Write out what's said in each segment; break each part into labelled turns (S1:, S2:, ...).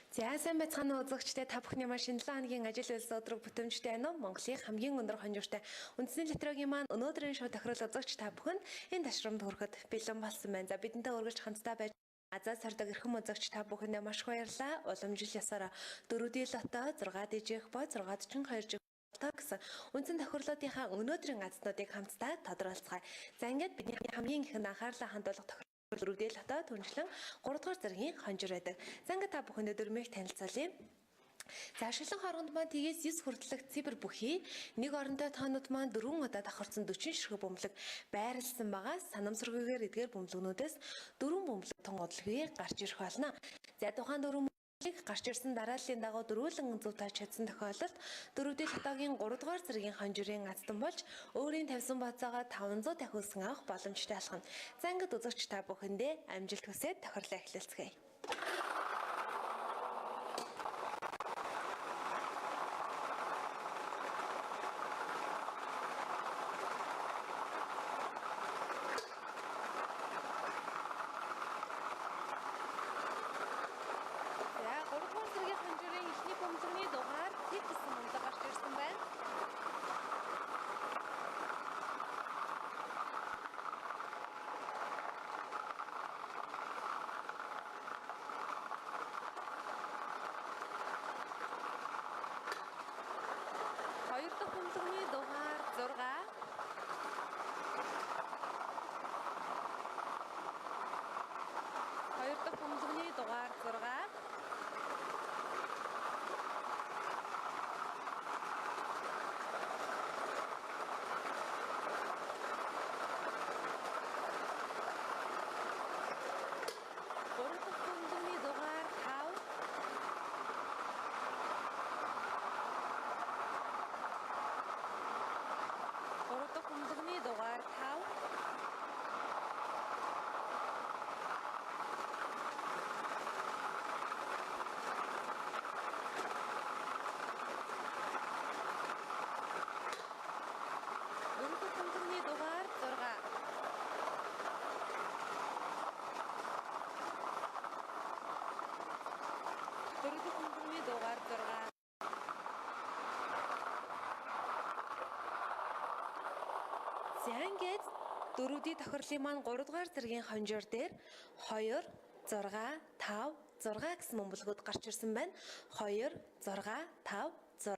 S1: За сайн байцгаана уу үзэгчдээ, та бүхний маань шинэ 7 хоногийн ажил үйлс өдрөг бүтэмжтэй байна уу? Монголын хамгийн өндөр хонжууртай үндэсний литературын маань өнөөдрийн шоу тохирол үзэгч та бүхэн энэ ташрамд хүрэхэд бэлэн болсон байна. За бидэнтэй үргэлж хамтдаа байж Азаа сардаг эрхэм үзэгч та бүхэндээ маш их баярлалаа. Уламжил ясаараа 4D лото 6 дижих бо 642 жиг гэсэн үндсэн тохирлуудынхаа өнөөдрийн азтнуудыг хамтдаа тодорхойлцгаая. За ингээд бидний хамгийн ихэнд анхаарлаа хандуулах Дөрөвдөл хата түншлэн 3 дугаар зэргийн хонжир байдаг. За ингээд та бүхэндээ дөрмийг танилцуулъя. За ашиглан хооронд маань тгээс 9 хүртэлх цифр бүхий нэг орондоо тоонууд маань 4 удаа давхарсан 40 ширхэг бөмбөлөг байрлсан байгаа. Санамсаргүйгээр эдгээр бөмбөлгнүүдээс 4 бөмбөлөг тун удалгүй гарч ирэх болно. За тухайн 4 гарч ирсэн дарааллын дагуу дөрвөлэн зөв тааж чадсан тохиолдолд дөрөвдөл хатагийн 3 дугаар зэргийн хонжирын азтан болж өөрийн тавьсан бацаагаа 500 дахиулсан авах боломжтой алхна. За ингээд үзэгч та бүхэндээ амжилт хүсье, тохирлоо эхлэлцгээе. Хоёр дахь бөмбөлгийн дугаар 6. Хоёр дахь бөмбөлгийн дугаар 6. Гурав дахь бөмбөлгийн дугаар 5. Гурав дахь бөмбөлгийн дугаар 5. Дөрөв дахь бөмбөлгийн дугаар 6. Дөрөв дахь бөмбөлгийн дугаар 6. За ингээд дөрөвдийн тохирлын маань 3 дугаар зэргийн хонжоор дээр 2, 6, 5, 6 гэсэн бөмбөлгүүд гарч ирсэн байна. 2, 6, 5, 6.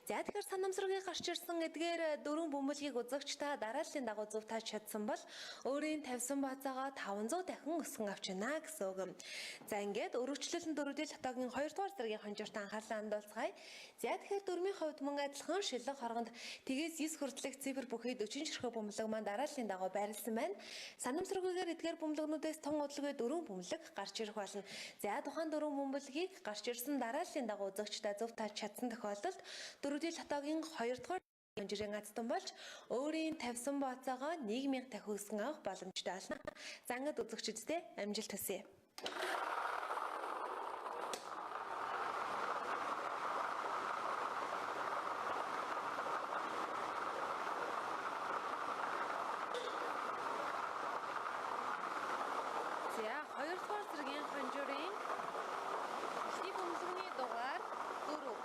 S1: За тэгэхээр санамсаргүй гарч ирсэн эдгээр дөрвөн бөмбөлгийг үзэгч та дарааллын дагуу зөв тааж чадсан бол өөрийн тавьсан бацаагаа 500 дахин өсгөн авч байна гэсэн үг. За ингээд өргөжлөлн дөрөвдөл хатагийн 2 дугаар зэргийн хонжоорт анхаарлаа хандуулцгаая. За тэгэхээр дөрмийн хувьд мөн адилхан шилэн хоргонд тгээс 9 хүртэлх цифр бүхий 40 ширхэг бөмбөлөг маань дарааллын дагуу байрлсан байна. Санамсаргүйгээр эдгээр бөмбөлгнүүдээс тун удалгүй 4 бөмбөлөг гарч ирэх болно. За тухайн 4 бөмбөлгийг гарч ирсэн дарааллын дагуу үзэгч та зөв тааж чадсан тохиолдолд дөрөвдөл хатагийн 2 дугаар хонжирын азтан болж өөрийн тавьсан бацаагаа 1000 дахин өсгөн авах боломжтой болно. За ингээд үзэгчдэд амжилт хүсье. За 2 дугаар зэргийн хонжирын эхний бөмбөлгийн дугаар 4.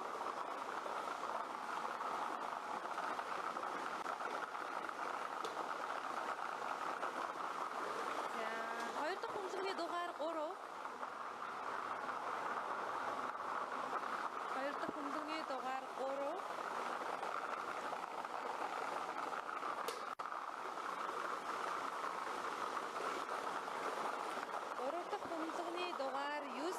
S1: Хоёр дахь бөмбөлгийн дугаар 3. Хоёр дахь бөмбөлгийн дугаар 3. Гурав дахь бөмбөлгийн дугаар 9.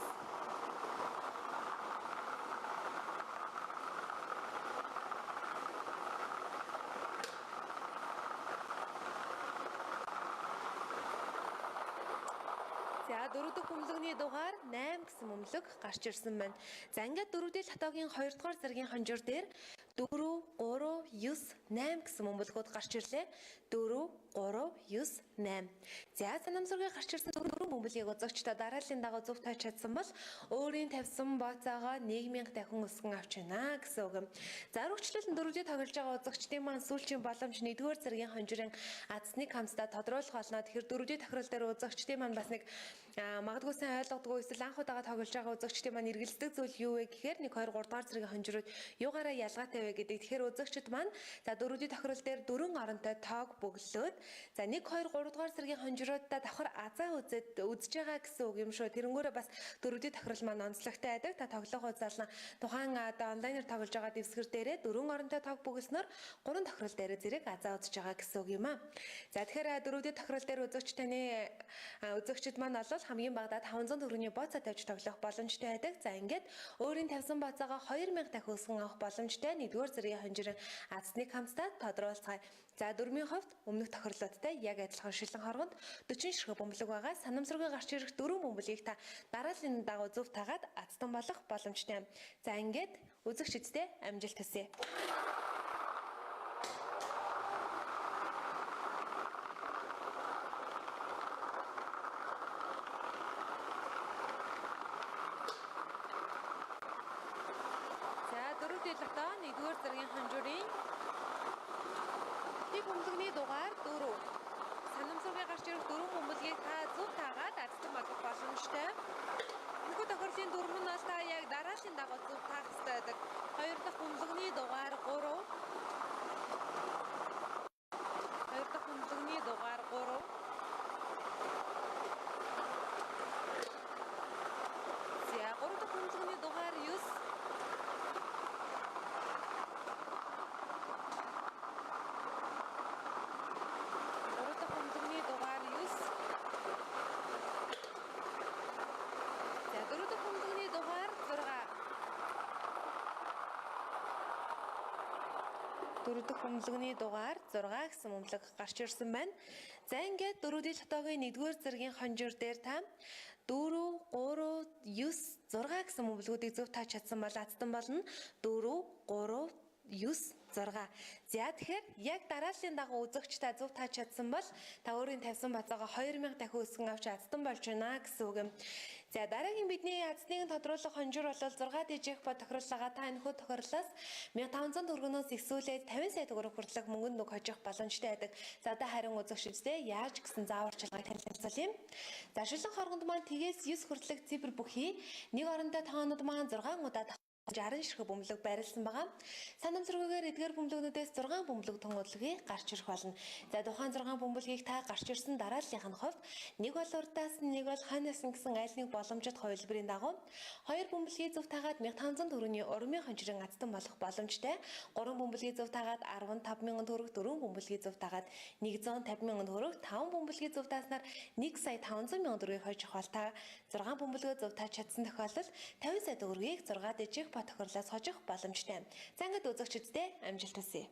S1: За дөрөв дэх бөмбөлгийн дугаар 8 гэсэн бөмбөлөг гарч ирсэн байна. За ингээд дөрөвдөл хатагийн 2 дугаар зэргийн хонжоор дээр 4 3 9 8 гэсэн мөмбөлгүүд гарч ирлээ. 4 3 9 8. За санамсаргийн гарч ирсэн дөрвөн мөмбөлийг үзэгчдээ дарааллын дагуу зөв тооч чадсан бол өөрийн тавьсан бооцоогоо 1000 дахин өсгөн авч байна гэсэн үг юм. За өргөчлөлтөнд дөрвдөө тоглож байгаа үзэгчдийн маань сүүлчийн боломж 1-р зэргийн хонжирын азсныг хамсдаа тодруулах болно. Тэгэхээр дөрвдөө тохирол дээр үзэгчдийн маань бас нэг магадгүй сайн ойлгодгүй эсвэл анх удаага тоглож байгаа үзэгчдийн маань эргэлздэг зүйл юу вэ гэхээр 1 2 3 дугаар зэргийн хонжирууд юугаараа ялгаатай вэ гэдэг. Тэгэхээр үзэгчд маань за дөрвдөө тохирол дээр дөрвөн оронтой тоог бөглөөд за 1 2 3 дугаар зэргийн хонжируудаа давхар азаа үзэж байгаа гэсэн үг юм шүү. Тэрэнгүүрээ бас дөрвдөө тохирол маань онцлогтой байдаг. Та тоглох үзэлнэ тухайн онлайнаар тоглож байгаа дэвсгэр дээрээ дөрвөн оронтой тоог бөглснөөр 3 тохирол дээр зэрэг азаа үзэж байгаа гэсэн үг юм аа. За тэгэхээр дөрвдөө тохирол дээр үзэгчд маань бол хамгийн багадаа 500 төгрөгийн бооцоо тавьж тоглох боломжтой байдаг. За ингээд өөрийн тавьсан бооцоогоо 2000 дахин өсгөн авах боломжтой 1-р зэргийн хонжирын азсныг хамсдаа тодруулцгаая. За дөрмийн хувьд өмнөх тохирлуудтай яг адилхан шилэн хоргонд 40 ширхэг бөмбөлөг байгаа. Санамсаргүй гарч ирэх дөрвөн бөмбөлийг та дарааллын дагуу зөв тагаад азтан болох боломжтой. За ингээд үзэгчдэд амжилт хүсье. Лото 1-р зэргийн хонжирын бөмбөлгийн дугаар 4. Санамсаргүй гарч ирэх дөрвөн бөмбөлгийг та зөв таагаад азтан болох боломжтой. Нөгөө тохирлын дөрвөн нь та яг дарааллын дагуу зөв таах хэрэгтэй байдаг. 2 дахь бөмбөлгийн дугаар 3. 2 дахь бөмбөлгийн дугаар 3. За 3 дахь бөмбөлгийн дугаар 9. Дөрөвдөх бөмбөлгийн дугаар 6 гэсэн бөмбөлөг гарч ирсэн байна. За ингээд дөрөвдийн лотогийн 1-р зэргийн хонжир дээр та 4 3 9 6 гэсэн бөмбөлгүүдийг зөв тааж чадсан бол азтан болно. 4 3 9 6. За тэгэхээр яг дарааллын дагуу үзэгч та зөв тааж чадсан бол та өөрийн тавьсан бацаага 2000 дахин өсгөн авч азтан болж байна гэсэн үг юм. За дараагийн бидний азтныг тодруулах хонжир бол 6 дижих ба тохирлогоо та энэхүү тохирлоос 1500 төгрөгнөөс ихсүүлээд 50 сая төгрөг хүртэлх мөнгөнд нүг хожих боломжтой байдаг. За та харин үзэгчдээ яаж гэсэн зааварчилгааг танилцуулъя. За шилэн хоргонд маань тгээс 9 хүртэлх цифр бүхий нэг орондоо тоонууд маань 6 удаа 60 ширхэг бөмбөлөг байрлсан байгаа. Санамсаргүйгээр эдгээр бөмбөлгнүүдээс 6 бөмбөлөг тунгадлогыг гарч ирэх болно. За тухайн 6 бөмбөлгийг та гарч ирсэн дарааллынх нь хувьд нэг бол урдаас нь нэг бол хойноос нь гэсэн айл нэг боломжит хувилбарын дагуу 2 бөмбөлгийг зөв таагаад 1500 төгрөгийн урмын хонжирын азтан болох боломжтой. 3 бөмбөлгийг зөв таагаад 15000 төгрөг, 4 бөмбөлгийг зөв таагаад 150000 төгрөг, 5 бөмбөлгийг зөв тааснаар 1,500,000 төгрөгийг хожих бол та 6 бөмбөлгөө зөв тааж чадсан тохиолдолд 50 сая төгрөгийг 6 дижих ба тохирлоос хожих боломжтой. За ингээд үзэгчдэд амжилт хүсье.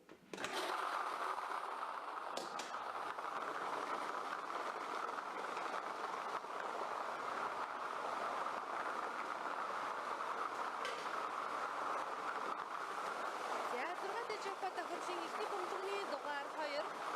S1: За 6 дижих ба тохирлын эхний бөмбөлгийн дугаар 2.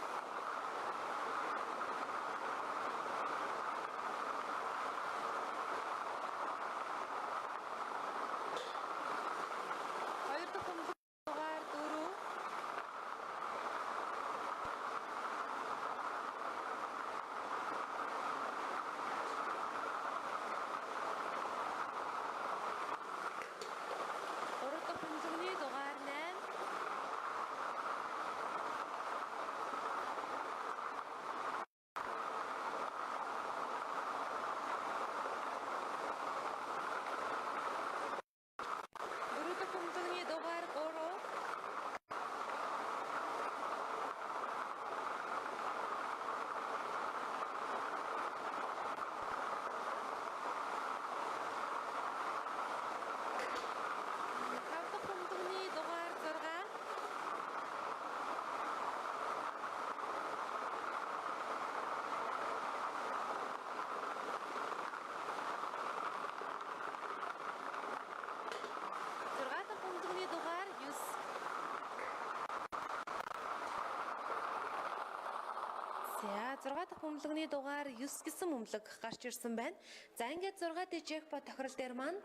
S1: 6 дахь бөмбөлөгний дугаар 9 гэсэн бөмбөлөг гарч ирсэн байна. За ингээд 6 дэх джекпот тохирол дээр маань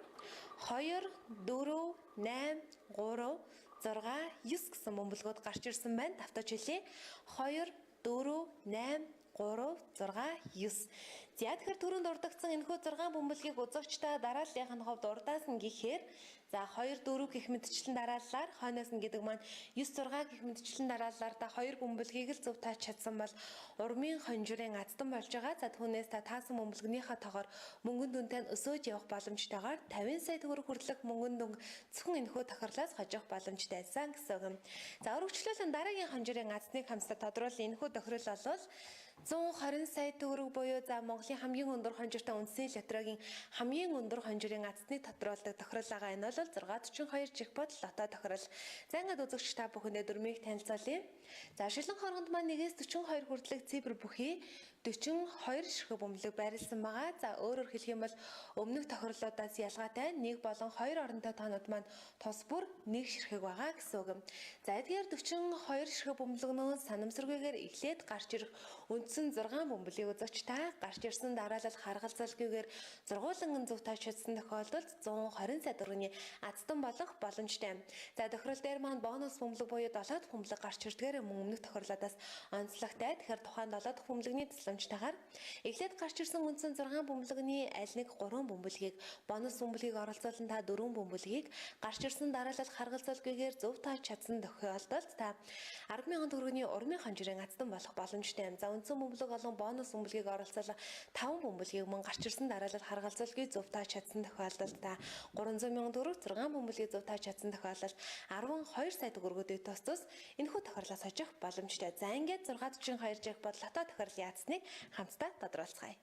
S1: 2, 4, 8, 3, 6, 9 гэсэн бөмбөлгүүд гарч ирсэн байна. Давтаж хэлье. 2, 4, 8, 3, 6, 9. За тэгэхээр түрүүнд дурдгдсан энэхүү 6 бөмбөлгийг үзэгчтэй дарааллын хувьд урдаас нь гэхээр за 2, 4 гэх мэтчлэн дарааллаар хойноос нь гэдэг маань 9, 6 гэх мэтчлэн дарааллаар та 2 бөмбөлгийг л зөв тааж чадсан бол урмын хонжирын аздан болж байгаа. За түүнээс та таасан бөмбөлгийнхаа тоогоор мөнгөн дүнтэй нь өсөөж явах боломжтойгоор 50 сая төгрөг хүрлэх мөнгөн дүн зөвхөн энэхүү тохирлоос хожих боломжтой байсан гэсэн үг юм. За өргөжлөлөн дараагийн хонжирын азтныг хамсаа тодруулсан энэхүү тохирол бол 120 сая төгрөг буюу за Монголын хамгийн өндөр хонжиртай үндэсний лотерегийн хамгийн өндөр хонжирын азтныг тодруулдаг тохирол байгаа. Энэ бол 642 джекпот лото тохирол. За ингээд үзэгч та бүхэндээ дөрмийг танилцуулъя. За шилэн хооронд маань 1-ээс 42 хүртэлх цифр бүхий 42 ширхэг бөмбөлөг байрласан байгаа. За өөрөөр хэлэх юм бол өмнөх тохирлуудаас ялгаатай 1 болон 2 оронтой тоонууд маань тус бүр 1 ширхэг байгаа гэсэн үг юм. За эдгээр 42 ширхэг бөмбөлгнөөс санамсаргүйгээр эхлээд гарч ирэх үндсэн 6 бөмбөлийг үзэгч та гарч ирсэн дараалал харгалзалгүйгээр зургуулан зөв тааж чадсан тохиолдолд 120 сая төгрөгийн аздан болох боломжтой. За тохирол дээр маань бонус бөмбөлөг буюу 7 дахь бөмбөлөг гарч ирдгээр өмнөх тохирлуудаас онцлогтой. Тэгэхээр тухайн 7 дахь бөмбөлөгний тусламжтайгаар эхлээд гарч ирсэн үндсэн 6 бөмбөлөгний аль нэг 3 бөмбөлгийг бонус бөмбөлгийг оролцуулан та 4 бөмбөлгийг гарч ирсэн дараалал харгалзалгүйгээр зөв тааж чадсан тохиолдолд та 10,000 төгрөгийн урмын хонжирын аздан болох боломжтой юм. За үндсэн бөмбөлөг болон бонус бөмбөлгийг оролцуулан 5 бөмбөлгийг мөн гарч ирсэн дараалал харгалзалгүй зөв тааж чадсан тохиолдолд та 300,000 төгрөг 6 бөмбөлгийг зөв тааж чадсан тохиолдолд 12 сая төгрөгөд тусдас энэхүү тохирлоос хожих боломжтой. За ингээд 642 джекпот лото тохирлын азтныг хамтдаа тодруулцгаая.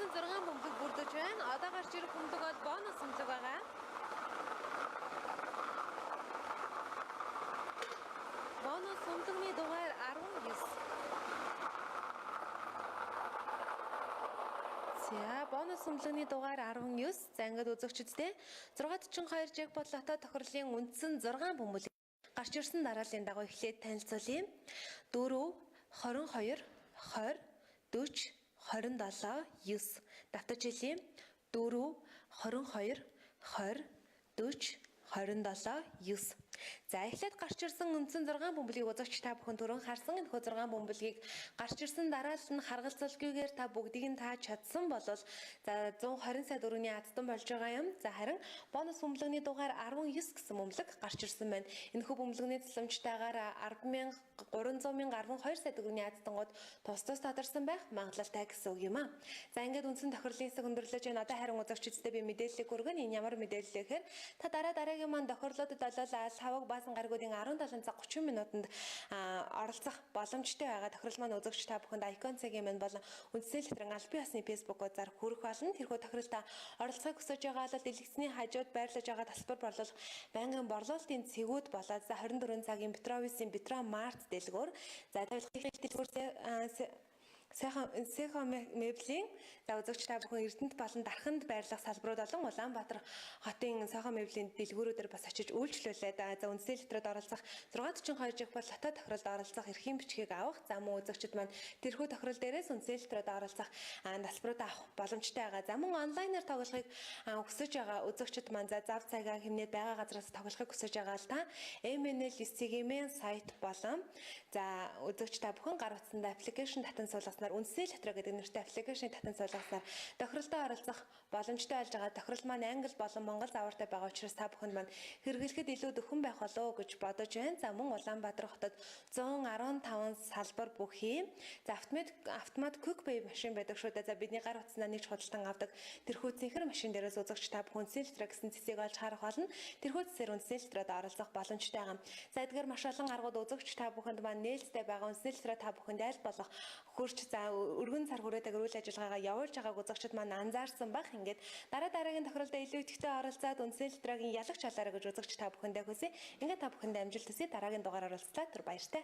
S1: Үндсэн 6 бөмбөлөг бүрдэж байна. Одоо гарч ирэх бөмбөлөг бол бонус бөмбөлөг байгаа. Бонус бөмбөлөгний дугаар 19. За бонус бөмбөлөгний дугаар 19. За ингээд үзэгчдээ 642 джекпот лото тохирлын үндсэн 6 бөмбөлөг гарч ирсэн дарааллын дагуу эхлээд танилцуулъя. 4, 22, 20, 40, 27, 9. Давтаж хэлье. 4, 22, 20, 40, 27, 9. За эхлээд гарч ирсэн үндсэн 6 бөмбөлийг үзэгч та бүхэн түрүүн харсан энэхүү 6 бөмбөлгийг гарч ирсэн дараалал нь харгалзалгүйгээр та бүгдийг нь тааж чадсан бол за 120 сая төгрөгийн аздан болж байгаа юм. За харин бонус бөмбөлөгний дугаар 19 гэсэн бөмбөлөг гарч ирсэн байна. Энэхүү бөмбөлөгний тусламжтайгаар 300,000 12 сая төгрөгийн аздангууд тус тус тодорсон байх магадлалтай гэсэн үг юм а. За ингээд үндсэн тохирлын хэсэг өндөрлөж байна. Одоо харин үзэгчдэд би мэдээллийг хүргэн. Энэ ямар мэдээлэл вэ гэхээр та дараагийн маань тохирлуудад болол саваг баасан гаригуудын 17 цаг 30 минутанд оролцох боломжтой байгаа. Тохирол маань үзэгч та бүхэнд Icon цагийн маань болон үндэсний лотерейн албан ёсны фэйсбүүкээр зарах хүрэх болно. Тэрхүү тохиролд оролцохыг хүсэж байгаа бол дэлгэцний хажууд байрлаж байгаа тасбар борлуулах байнгын борлуулалтын цэгүүд болоод за 24 цагийн Петровисын Петро Март дэлгүүр за тавилгын дэлгүүр Сэхо меблийн за үзэгч та бүхэн Эрдэнэт болон Дарханд байрлах салбарууд болон Улаанбаатар хотын Сэхо меблийн дэлгүүрүүдээр бас очиж үйлчлүүлээд за үндэсний литрод оролцох 642 жих бол хотод тохиролд оролцох эрхийн бичгийг авах за мөн үзэгчд маань тэрхүү тохирол дээрээс үндэсний литрод оролцох насбарууд авах боломжтой байгаа. За мөн онлайнаар тоглохыг хүсэж байгаа үзэгчд маань за зав цагаа хэмнээд байгаа газраас тоглохыг хүсэж байгаа л та MNL SC-ийн сайт болон за үзэгч та бүхэн гар утсанд аппликейшн татан суулгаснаар үндэсний литра гэдэг нэртэй аппликейшнийг татан суулгаснаар тохиролдоо оролцох боломжтой болж байгаа. Тохирол маань англи болон монгол заваартай байгаа учраас та бүхэнд маань хэрэглэхэд илүү дөхөн байх болов гэж бодож байна. За мөн Улаанбаатар хотод 115 салбар бүхий за автомат quick pay машин байдаг шүү дээ. За бидний гар утснаа нэг худалдан авдаг тэрхүү цэнхэр машин дээрээс үзэгч та бүхэн үндэсний литра гэсэн цэцгийг олж харах болно. Тэрхүү цэсээр үндэсний литрад оролцох боломжтой байгаа. За эдгээр маш олон аргууд үзэгч та бүхэнд маань нээлттэй байгаа үндэсний литра та бүхэнд аль болох хурц за өргөн цар хүрээтэйг үйл ажиллагаагаа явуулж байгааг үзэгчд маань анзаарсан баг. Ингээд дараагийн тохиролдоо илүү идэвхтэй оролцоод үндэсний литрагийн ялагч болоорой гэж үзэгч та бүхэндээ хүсье. Ингээд та бүхэндээ амжилт хүсье. Дараагийн дугаараар уулзлаа. Түр баяртай.